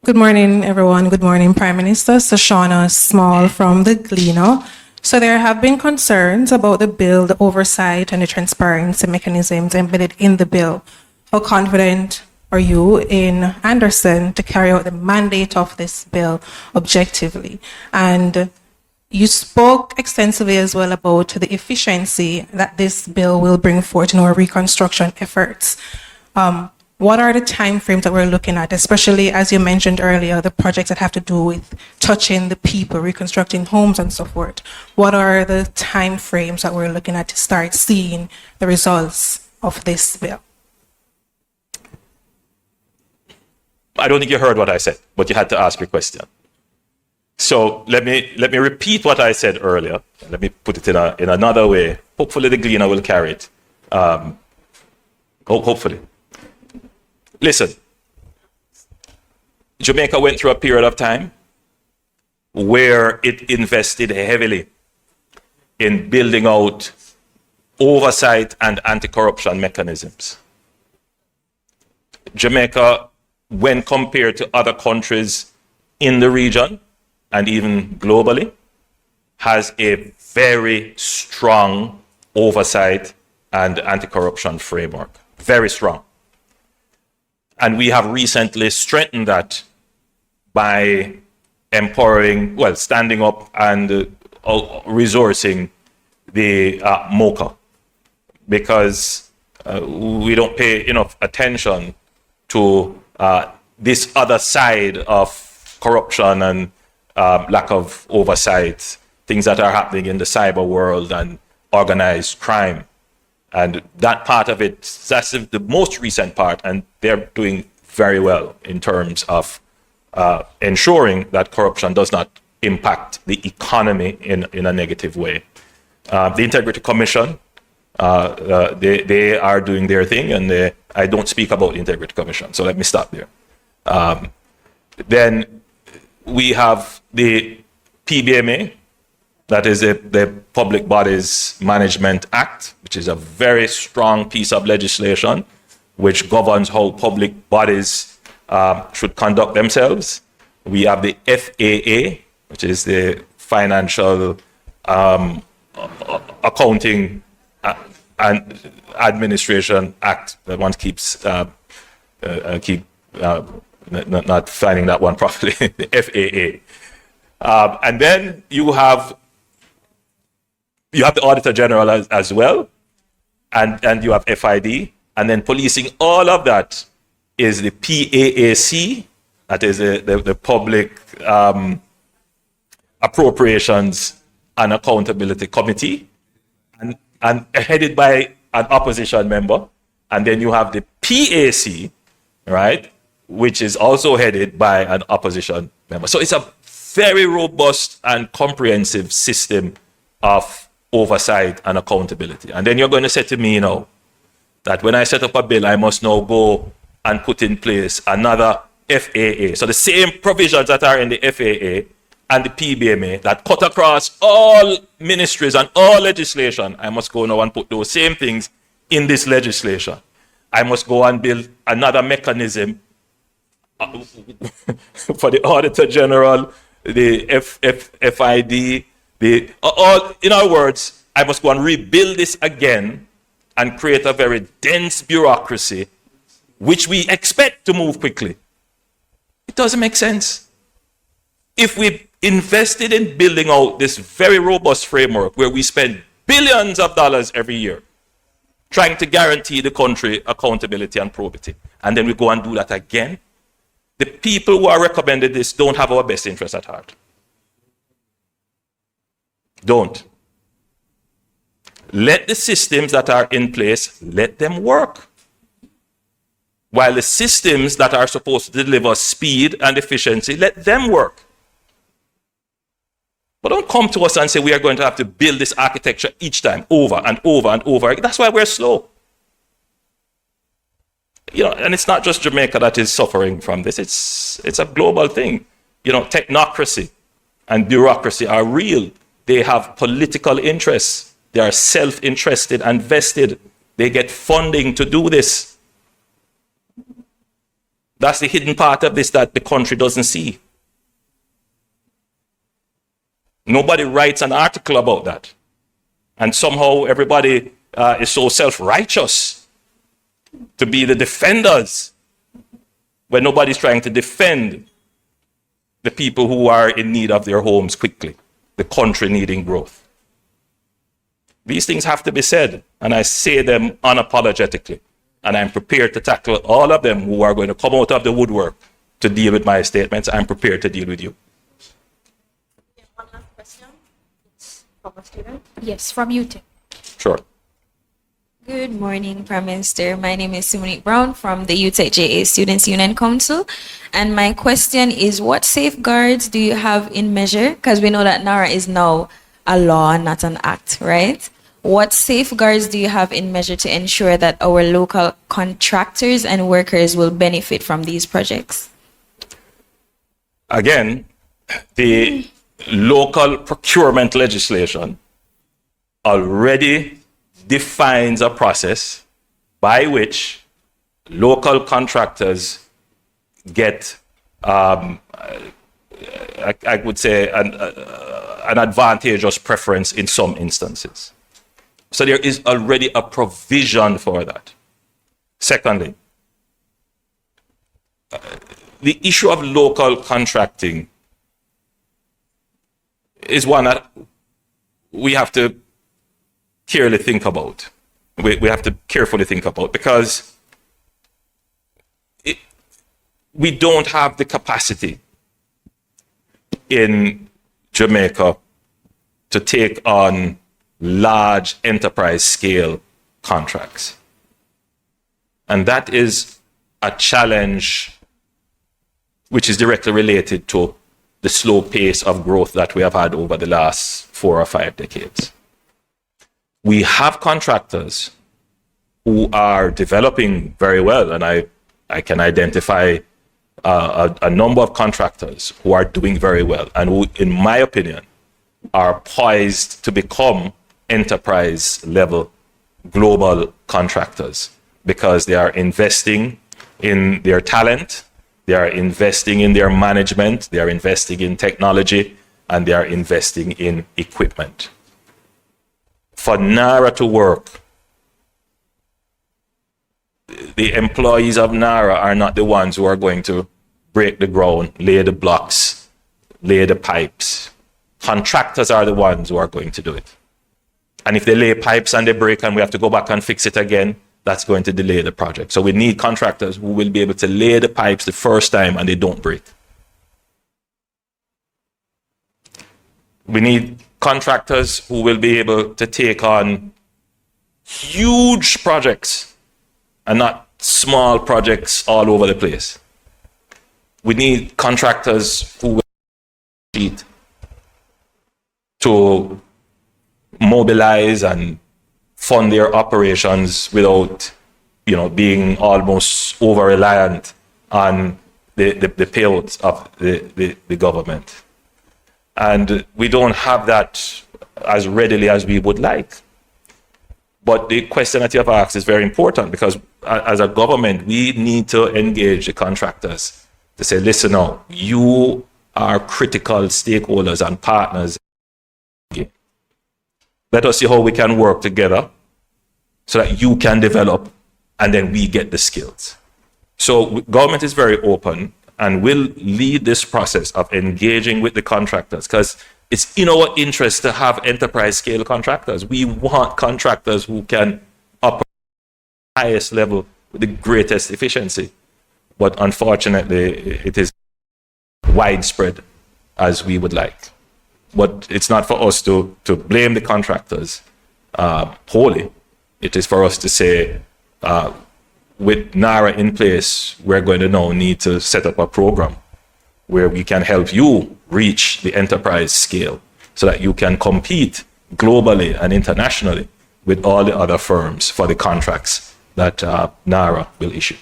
Good morning, everyone. Good morning, Prime Minister. Shoshana Small from the Gleaner. So there have been concerns about the bill, the oversight and the transparency mechanisms embedded in the bill. How confident are you in Anderson to carry out the mandate of this bill objectively? And you spoke extensively as well about the efficiency that this bill will bring forth in our reconstruction efforts. What are the timeframes that we're looking at, especially as you mentioned earlier, the projects that have to do with touching the people, reconstructing homes and so forth? What are the timeframes that we're looking at to start seeing the results of this bill? I don't think you heard what I said, but you had to ask your question. So let me repeat what I said earlier. Let me put it in another way. Hopefully the Gleaner will carry it. Hopefully. Listen, Jamaica went through a period of time where it invested heavily in building out oversight and anti-corruption mechanisms. Jamaica, when compared to other countries in the region and even globally, has a very strong oversight and anti-corruption framework. Very strong. And we have recently strengthened that by empowering, standing up and resourcing the MOCA, because we don't pay enough attention to this other side of corruption and lack of oversight, things that are happening in the cyber world and organized crime. And that part of it, that's the most recent part, and they're doing very well in terms of ensuring that corruption does not impact the economy in a negative way. The Integrity Commission, they are doing their thing, and I don't speak about the Integrity Commission, so let me stop there. Then we have the PBMA, that is the Public Bodies Management Act, which is a very strong piece of legislation which governs how public bodies should conduct themselves. We have the FAA, which is the Financial Accounting and Administration Act. That one keeps not finding that one properly. The FAA, and then you have the Auditor General as well, and you have FID, and then policing all of that is the PAAC, that is the Public Appropriations and Accountability Committee, and headed by an opposition member. And then you have the PAC, right, which is also headed by an opposition member. So it's a very robust and comprehensive system of oversight and accountability. And then you're going to say to me, that when I set up a bill, I must now go and put in place another FAA. So the same provisions that are in the FAA and the PBMA that cut across all ministries and all legislation, I must go now and put those same things in this legislation. I must go and build another mechanism for the Auditor General, the FID, in other words, I must go and rebuild this again and create a very dense bureaucracy, which we expect to move quickly. It doesn't make sense. If we invested in building out this very robust framework where we spend billions of dollars every year trying to guarantee the country accountability and probity, and then we go and do that again, the people who are recommending this don't have our best interest at heart. Don't. Let the systems that are in place, let them work. While the systems that are supposed to deliver speed and efficiency, let them work. But don't come to us and say we are going to have to build this architecture each time over and over and over. That's why we're slow. And it's not just Jamaica that is suffering from this. It's a global thing. Technocracy and bureaucracy are real. They have political interests. They are self-interested and vested. They get funding to do this. That's the hidden part of this that the country doesn't see. Nobody writes an article about that. And somehow everybody is so self-righteous to be the defenders when nobody's trying to defend the people who are in need of their homes quickly, the country needing growth. These things have to be said, and I say them unapologetically. And I'm prepared to tackle all of them who are going to come out of the woodwork to deal with my statements. I'm prepared to deal with you. One last question. From a student? Yes, from UTEC. Sure. Good morning, Prime Minister. My name is Simonique Brown from the UTEC JA Students Union Council. And my question is, what safeguards do you have in measure? Because we know that NARRA is now a law, not an act, right? What safeguards do you have in measure to ensure that our local contractors and workers will benefit from these projects? Again, the local procurement legislation already defines a process by which local contractors get, I would say, an advantageous preference in some instances. So there is already a provision for that. Secondly, the issue of local contracting is one that we have to carefully think about. We have to carefully think about, because we don't have the capacity in Jamaica to take on large enterprise scale contracts. And that is a challenge which is directly related to the slow pace of growth that we have had over the last 4 or 5 decades. We have contractors who are developing very well, and I can identify a number of contractors who are doing very well and who, in my opinion, are poised to become enterprise level global contractors, because they are investing in their talent, they are investing in their management, they are investing in technology, and they are investing in equipment. For NARRA to work, the employees of NARRA are not the ones who are going to break the ground, lay the blocks, lay the pipes. Contractors are the ones who are going to do it. And if they lay pipes and they break and we have to go back and fix it again, that's going to delay the project. So we need contractors who will be able to lay the pipes the first time and they don't break. We need contractors who will be able to take on huge projects and not small projects all over the place. We need contractors who will cheat to mobilize and fund their operations without, being almost over-reliant on the payouts of the government. And we don't have that as readily as we would like. But the question that you have asked is very important, because as a government, we need to engage the contractors to say, listen now, you are critical stakeholders and partners. Let us see how we can work together so that you can develop and then we get the skills. So government is very open and will lead this process of engaging with the contractors, because it's in our interest to have enterprise scale contractors. We want contractors who can operate at the highest level with the greatest efficiency. But unfortunately, it is widespread as we would like. But it's not for us to blame the contractors wholly. It is for us to say, with NARRA in place, we're going to now need to set up a program where we can help you reach the enterprise scale so that you can compete globally and internationally with all the other firms for the contracts that NARRA will issue.